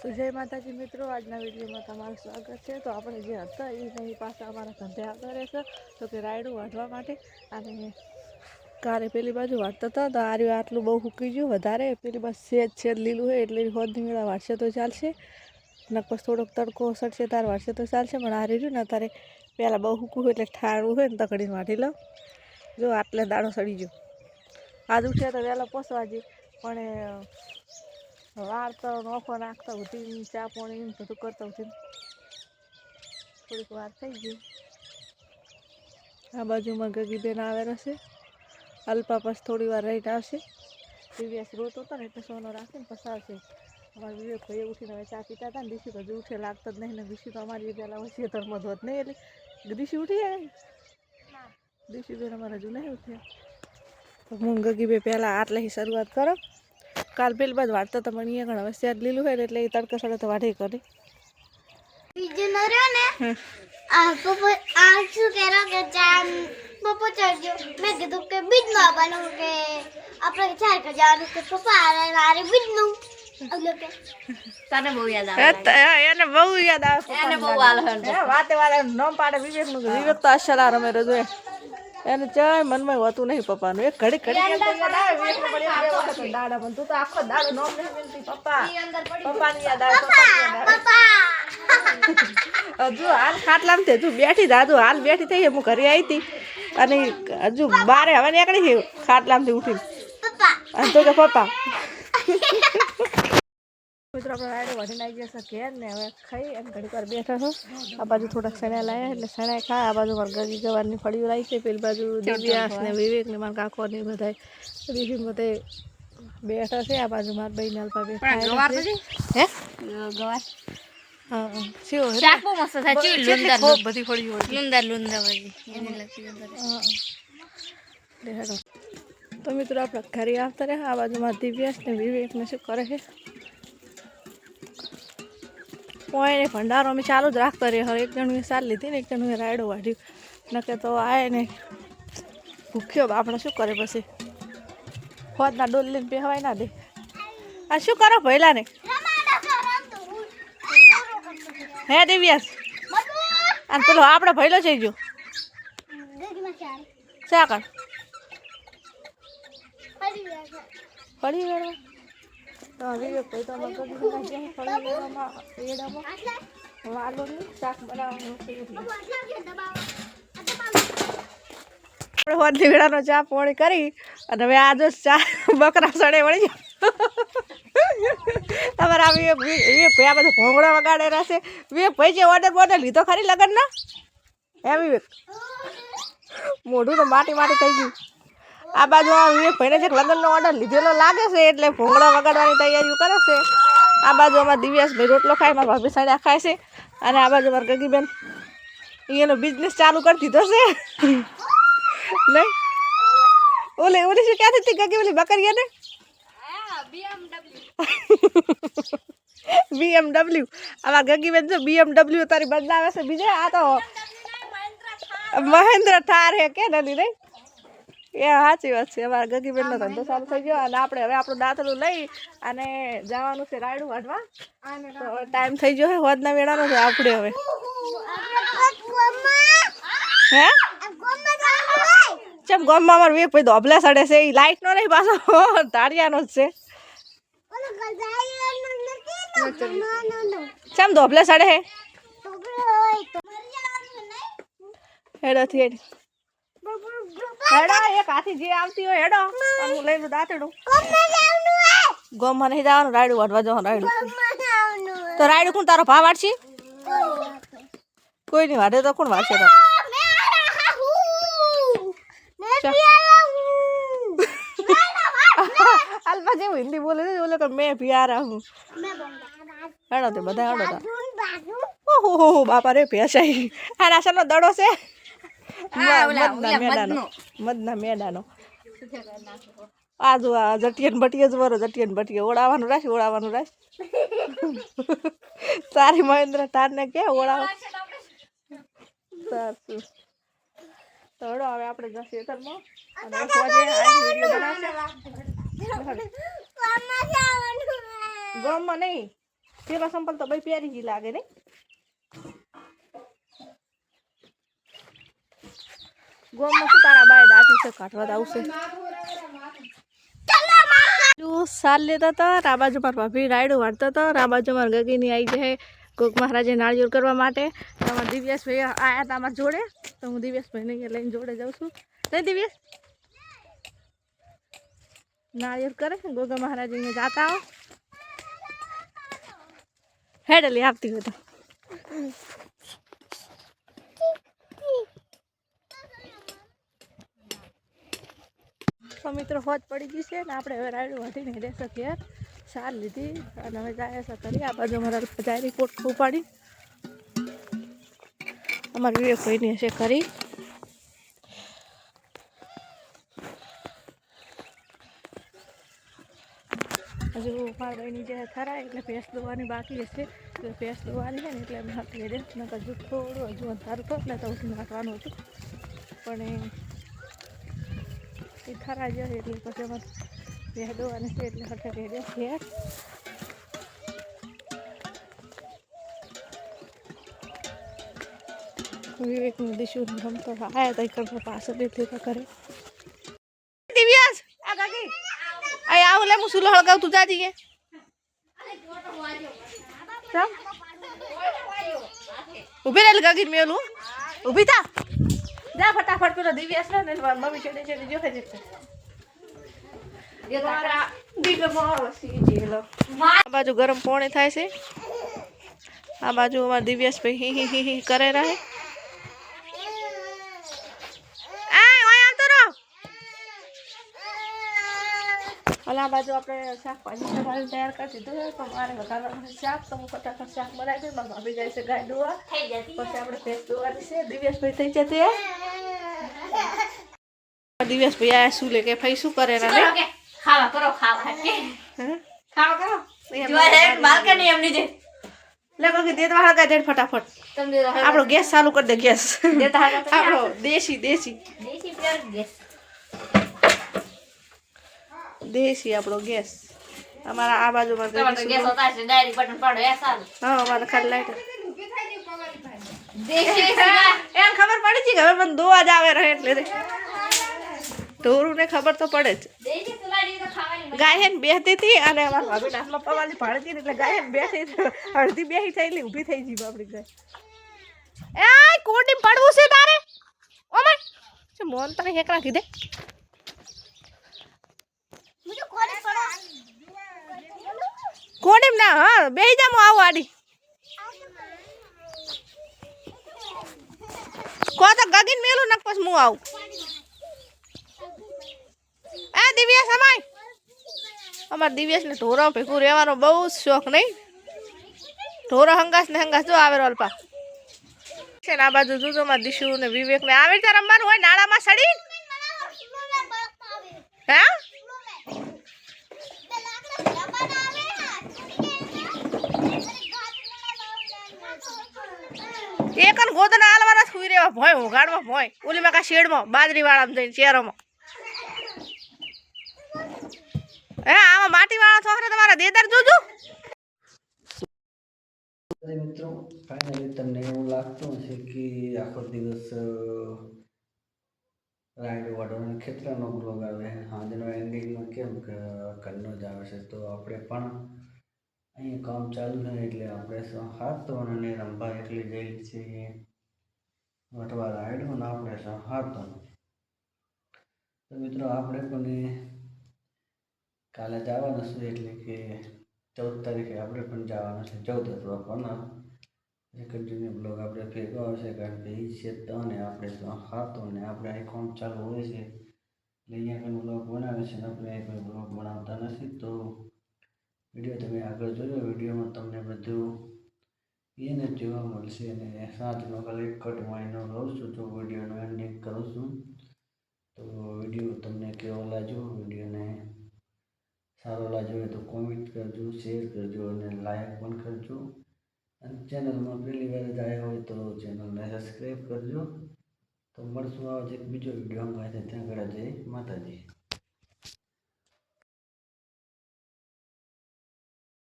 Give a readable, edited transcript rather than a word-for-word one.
તો જય માતાજી મિત્રો, આજના વિડીયોમાં તમારું સ્વાગત છે। તો આપણે જે હતા એ નહીં પાછા અમારા ધંધે આવતા રહેશે તો કે રાયડું વાઢવા માટે। અને કારે પેલી બાજુ વાઢતા હતા તો આ રહ્યું આટલું બહુ સૂકી ગયું વધારે, પેલી બાજુ છેદ લીલું હોય એટલે હોદની મેળા વાઢશે તો ચાલશે, નકર થોડોક તડકો સડશે તાર વાઢશે તો ચાલશે। પણ આ રહ્યું ને તારે પહેલાં બહુ સૂકું હોય એટલે ઠારવું હોય ને તકડીને વાઢી લો। જો આટલે દાડો સડી ગયો, આજ ઉઠ્યા તો વહેલા પોસવા જઈએ પણ વાળતા નોખો નાખતા ઉઠી ચા પાણી બધું કરતા ઉઠી થોડીક વાર થઈ ગઈ। આ બાજુમાં ગગીબેન આવે રહેશે, અલ્પા પછી થોડી વાર રહીને આવશે। દિવ્યાસ રોતો હતો ને એટલે સોનો રાખીને પછી આવશે। અમારા વિવેક ભાઈ ઉઠીને હવે ચા પીતા હતા ને દીશી હજુ ઉઠે લાગતા જ નહીં ને, દીશી તો અમારી પહેલાં હોય ખેતરમાં ધોત નહીં એટલે દીશી ઉઠી જાય, દીશી બેન અમારે હજુ નહીં ઉઠ્યા। તો હું ગગીબે પહેલાં આટલેથી શરૂઆત કરો। કાલ પેલી બાદ વાળતા તો પણ અહીંયા ઘણા વસ્તુ લીલું હોય એટલે એ તડકા સડે તો વાઢે કરી બીજું ન રહ્યો ને આ પપ્પા આ શું કહેરો કે ચાન પપ્પા ચડ્યો, મેં કીધું કે બીજનું આવવાનું કે આપણે ચાર કે જવાનું કે પપ્પા આરે બીજનું એટલે કે તને બહુ યાદ આવે, એને બહુ યાદ આવે, એને બહુ વાલ હે વાતે વાળે નામ પાડે વિવેકનું, વિવેક તો અસલા રમે રજો એને ચાય મનમાં હોતું નહીં પપ્પાનું, એક ઘડી દાડા પણ તું તો આખો દાડો નામ નહીં મિલતી પપ્પા પપ્પાની યાદ આવે, હજુ હાલ ખાટલામાં તે તું બેઠી હજુ હાલ બેઠી થઈ હું ઘરે આવી હતી અને હજુ બારે હવે નીકળી છે ખાટલામાંથી ઉઠીને અને તો કે પપ્પા મિત્રો આપણે રાયડો વાઢીને આવી ગયા છે ઘેર ને હવે ખાઈ અને ઘડીક વાર બેઠા છો। આ બાજુ થોડાક સણા લાવ્યા એટલે સણા ખાય, આ બાજુ મારા ગગી ગવારની ફળીઓ લાવી છે, પેલી બાજુ દિવ્યાસ ને વિવેક ને મારા કાકો ને બધા દીદી બધે બેઠા છે। આ બાજુ મારા ભાઈ ને અલ્પા બેઠા હે ગવાર હા શું શાક બહુ મસ્ત થાય છે, લુંદર બધી ફળીઓ લુંદર વાળી એને લગતી લુંદર। તો મિત્રો આપણે ઘરે આવતા રહ્યા, આ બાજુ મારા દિવ્યાસ ને વિવેક ને શું કરે છે કોઈ ભંડારો અમે ચાલુ જ રાખતા રહે। હવે એક જણું સાલ લીધી ને એક જણું રાયડો વાઢ્યું, નકે તો આય ને ભૂખ્યો આપણે શું કરે પછી હોદના ડોલ લઈને પહેવાય ના દે। આ શું કરો ભૈલા ને હે દિવ્યાસ અને પેલો આપણે ભૈલો થઈ ગયો શા કર ફળી વેળવા તો વિવેક ભાઈ તો અમારે ફળી વેળવામાં એડામાં વાલોની શાક બનાવવાનું છે। આપણે હોદલી વેળાનો ચા પોણી કરી અને હવે આ જો ચા બકરા સડે વળી જાય તમારે આ વિવેક ભાઈ આ બધું ભોંગડા વગાડે રહેશે। વિવેક ભાઈ જે ઓર્ડર લીધો ખરી લગનના હે વિવેક, મોઢું તો માટી માટી થઈ ગયું। આ બાજુ આ વિવેક ભાઈને જે લગ્નનો ઓર્ડર લીધેલો લાગે છે એટલે ભોંગડા વગાડવાની તૈયારીઓ કરે છે। આ બાજુ અમારા દિવ્યાસ ભાઈ રોટલો ખાય, મારા ભાભી સાડા ખાય છે અને આ બાજુ મારા ગગીબેન એનો બિઝનેસ ચાલુ કરી દીધો છે નહીં ઓલી ઓલી શું ક્યાંથી હતી ગગી ઓલી બકરીયાને BMW આમાં ગગીબેન જો BMW તારી બદલાવે છે બીજે, આ તો મહેન્દ્ર થાર હે કે નલી નહીં એ સાચી વાત છે। અમારા ગગીબેનનો ધંધો ચાલુ થઈ ગયો અને આપણે હવે આપણું દાંતલું લઈ અને જવાનું છે રાયડું વાઢવા। તો ટાઈમ થઈ ગયો હે હોદના વેળાનો છે આપણે હવે હે ચમ ગામમાં અમારે વેક ભાઈ ધોબલા સડે છે, એ લાઈટ નો નહીં પાછો ધાડિયાનો જ છે। ચમ ધોબલા સડે હે હેડોથી હેડો એક હાથી જે આવતી હોય હેડો હું લઈ લઉં દાંતડું ગોમમાં નહીં જવાનું રાયડું વાઢવા જવાનું રાયડું તો રાયડું કોણ તારો ભાવ વાળશી કોઈ નહીં વાઢે તો કોણ વાળશે તો અલ્પા જેવું હિન્દી બોલે છે બોલે કે મેં પ્યારા હું હેડો તે બધા હેડો ઓહો બાપા રે ભેસાઈ આ રાશનનો દડો છે મધના મેદાનો આ જો આ જટિયન બટીએ જ બરો જટિયન બટીએ ઓળાવાનું રાખ તારી મહેન્દ્ર તારને કે ઓળાવ સાચું તો હડો હવે આપણે જશે ખેતરમાં અને વિડીયો બનાવશે ગામમાં નહીં પેલા સંપલ તો ભાઈ પહેરી ગઈ લાગે નહીં. ગોમમાં શું તારા બાય દાટી છે કાઢવા તો આવશે. સાલ લેતા હતા આ બાજુ મારા ભાભી રાયડું વાળતા હતા. આ બાજુ મારા ગગીની આવી જાય કોક મહારાજે નાળિયેર કરવા માટે. તમારા દિવ્યેશભાઈ આવ્યા હતા અમારા જોડે તો હું દિવ્યેશભાઈને અહીંયા લઈને જોડે જાઉં છું. નહીં દિવ્યેશ નાળિયેર કરે ગોગા મહારાજ અહીંયા જાતા આવો હેડ લે આપતી હોય તો મિત્રો હોજ પડી ગઈ છે ને આપણે હવે રાયડું વાટીને રહેશે ઘેર સાર લીધી અને હવે જાય છે કરી. આ બાજુ અમારા જાય રિપોર્ટ ઉપાડી અમારા વિવેકભાઈની હશે કરી. હજુ મારા ભાઈની જે ખરા એટલે ભેંસ દોવાની બાકી હશે એટલે ભેંસ દોવાની છે ને એટલે એમ હાથ લઈ દે નકર હજુ થોડું હજુ અંધારું તો એટલે તો ઉઠી નાખવાનું હતું પણ એ ખરા જશે એટલે પછી અમારે ભેંસ દોવાની છે એટલે હટે લઈ દે ભેંસ. વિવેકનું દિશુ રમતો આયા તઈ કરતો પાછળ બેઠી તો કરે. દિવ્યાસ આ કાકી અહીં આવું લે હું સુલો હળગાવ તું જા જઈએ. ઉભી રહે કાકી મેલું ઉભી થા જા ફટાફટ પેલો દિવ્યાસ ને મમ્મી ચડી ચડી જો છે આ બાજુ ગરમ પોણે થાય છે. આ બાજુ અમારા દિવ્યાસભાઈ હી હી હી કરે રહે. આ બાજુ આપણે શાકભાજી તમારે તૈયાર કરી દીધું તો મારે વધારવાનું શાક તો હું ફટાફટ શાક બનાવી દઉં. મારા ભાભી જાય છે ગાય દોવા પછી આપણે ભેંસ દોવાની છે. દિવ્યાસભાઈ થઈ જશે દિવ્યાસભાઈ આયા શું લે કે ભાઈ શું કરે ખાવા કરો ખાવા કરો બાલ્કની એમ નીચે લે કોકી દેતવા હળગાય દે ફટાફટ. આપણો ગેસ ચાલુ કરી દે ગેસ આપણો દેશી દેશી દેશી આપણો ગેસ અમારા આ બાજુમાં ગેસ હોતા છે ડાયરી બટન પડો એ સારું. હા અમારે ખાલી લાઈટ દેશી એમ ખબર પડી છે કે હવે મને દોવા જ આવે રહે એટલે ઢોરું ને ખબર તો પડે જ. દેશી સુલાડી તો ખાવાની ગાય હે ને બેહતી હતી અને અમારા ભાભી હાથમાં પવાની ભાડતી એટલે ગાય હે ને બેઠી અડધી બેહી થઈ એટલે ઊભી થઈ ગઈ આપણી ગાય. એ કોટી પડવું છે તારે ઓમન છે મોન તને હેકરા કીધે મુજો કોને પડો કોડીમ ના હા બેહી જા હું આવું આડી કો તો ગગીન મેલું નક પછી હું આવું. એ દિવ્યાસ અમાય અમારા દિવ્યાસને ઢોરો ભેગું રહેવાનો બહુ જ શોખ નહીં. ઢોરો હંગાસ ને હંગાસ જો આવે રોલપા છે ને આ બાજુ જોજો મારા દિશુ ને વિવેક ને આવી રીતે રમવાનું હોય નાળામાં સડી હે એકન ગોદના આલવાના સુઈ રહેવા ભોય ઉગાડવા ભોય ઓલીમાં કા શેડમાં બાજરી વાળામાં જઈને ચેરોમાં હે આમાં માટી વાળા થોરે તમારા દેદાર જોજો. મિત્રો ફાઇનલી તમને એવું લાગતું હશે કે આખો દિવસ રાઈડ વાળવાનો ખેતરનો બ્લોગ આવે હાજનો એન્ડિંગમાં કેમ કે ઘરનો જ આવે છે તો આપણે પણ અહીંયા કામ ચાલુ છે એટલે આપણે હાથ ધોવાને રંભા એટલી જઈ છીએ વટવા રાઈડો ને આપણે હાથ ધોવાનું. તો મિત્રો આપણે પણ કાલે જવાનું છે એટલે કે 14 તારીખે આપણે પણ જવાનું છે 14 અથવા 15 કન્ટિન્યુ બ્લોગ આપણે ભેગો આવશે કારણ કે એ છે તો ને આપણે તો હાથો ને આપણે અહીં કામ ચાલુ હોય છે એટલે અહીંયા કંઈ બ્લોગ બનાવે છે ને આપણે કોઈ બ્લોગ બનાવતા નથી. તો વિડીયો તમે આગળ જોયો વિડીયોમાં તમને બધું એને જોવા મળશે અને સાંજનો ખાલી કટમાં એનો રહું છું તો વિડીયોનો એન્ડિંગ કરું છું. તો વિડીયો તમને કેવો લાગ્યો વિડીયોને સારો લાગ્યો હોય તો કોમેન્ટ કરજો શેર કરજો અને લાઈક પણ કરજો અને ચેનલમાં પહેલી વાર જ આવ્યા હોય તો ચેનલને સબસ્ક્રાઈબ કરજો. તો મળશું આવા જ એક બીજો વિડીયો ત્યાં આગળ જય માતાજી.